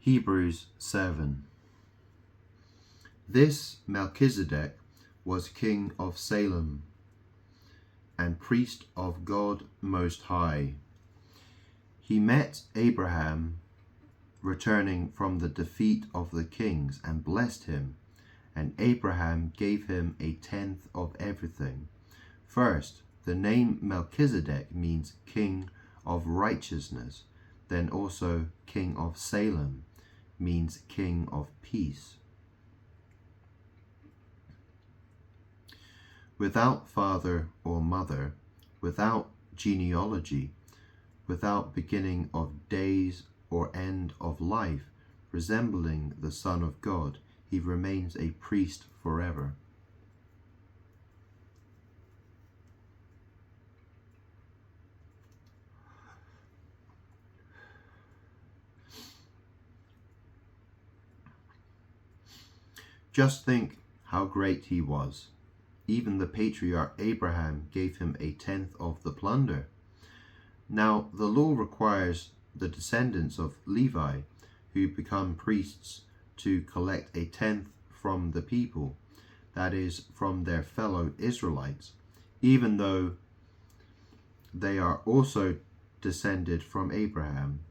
Hebrews 7. This Melchizedek was king of Salem and priest of God Most High. He met Abraham returning from the defeat of the kings and blessed him, and Abraham gave him a tenth of everything. First, the name Melchizedek means king of righteousness. Then also king of Salem means king of peace. Without father or mother, without genealogy, without beginning of days or end of life, resembling the Son of God, he remains a priest forever. Just think how great he was. Even the patriarch Abraham gave him a tenth of the plunder. Now the law requires the descendants of Levi, who become priests, to collect a tenth from the people, that is, from their fellow Israelites, even though they are also descended from Abraham.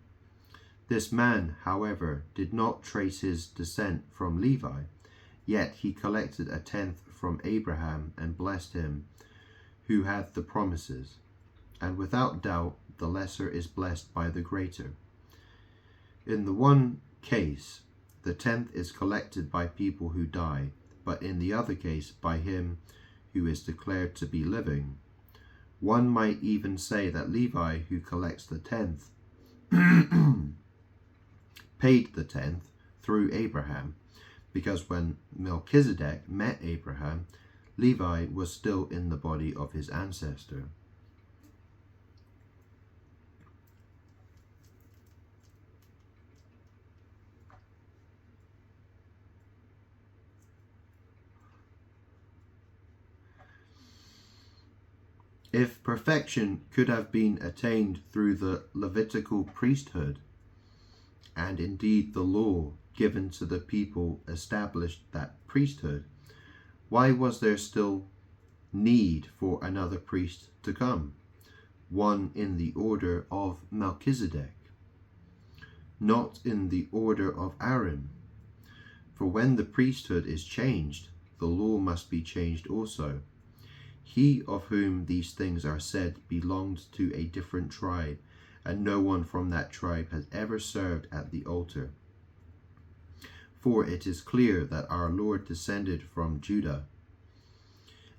This man, however, did not trace his descent from Levi, yet he collected a tenth from Abraham and blessed him who had the promises. And without doubt, the lesser is blessed by the greater. In the one case, the tenth is collected by people who die, but in the other case, by him who is declared to be living. One might even say that Levi, who collects the tenth, paid the tenth through Abraham, because when Melchizedek met Abraham, Levi was still in the body of his ancestor. If perfection could have been attained through the Levitical priesthood, and indeed the law given to the people established that priesthood, why was there still need for another priest to come, one in the order of Melchizedek, not in the order of Aaron? For when the priesthood is changed, the law must be changed also. He of whom these things are said belonged to a different tribe, and no one from that tribe has ever served at the altar. For it is clear that our Lord descended from Judah,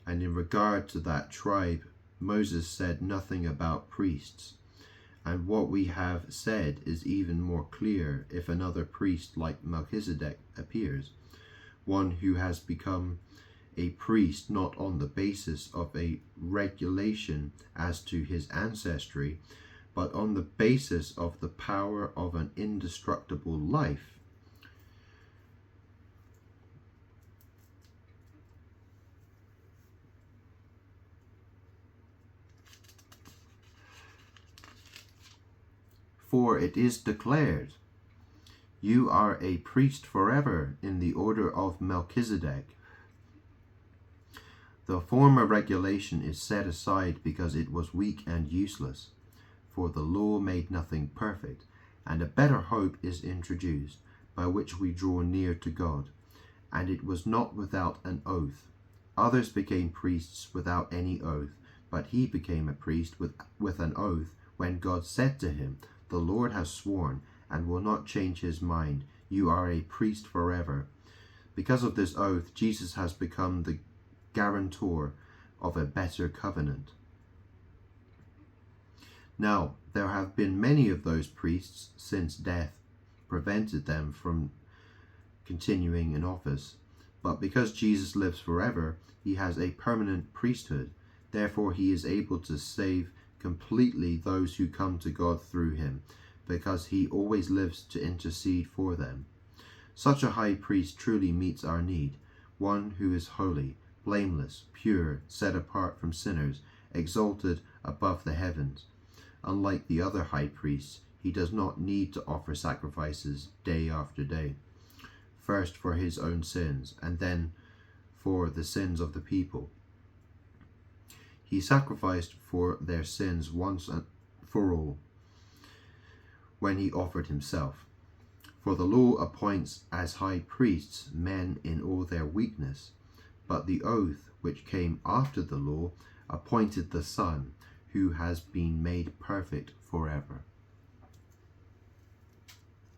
and in regard to that tribe, Moses said nothing about priests. And what we have said is even more clear if another priest like Melchizedek appears, one who has become a priest not on the basis of a regulation as to his ancestry, but on the basis of the power of an indestructible life. For it is declared, "You are a priest forever in the order of Melchizedek." The former regulation is set aside because it was weak and useless, for the law made nothing perfect, and a better hope is introduced, by which we draw near to God. And it was not without an oath. Others became priests without any oath, but he became a priest with an oath, when God said to him, "The Lord has sworn, and will not change his mind. You are a priest forever." Because of this oath, Jesus has become the guarantor of a better covenant. Now, there have been many of those priests since death prevented them from continuing in office. But because Jesus lives forever, he has a permanent priesthood. Therefore, he is able to save completely those who come to God through him, because he always lives to intercede for them. Such a high priest truly meets our need, one who is holy, blameless, pure, set apart from sinners, exalted above the heavens. Unlike the other high priests, he does not need to offer sacrifices day after day, first for his own sins and then for the sins of the people. He sacrificed for their sins once and for all when he offered himself. For the law appoints as high priests men in all their weakness, but the oath which came after the law appointed the Son, who has been made perfect forever.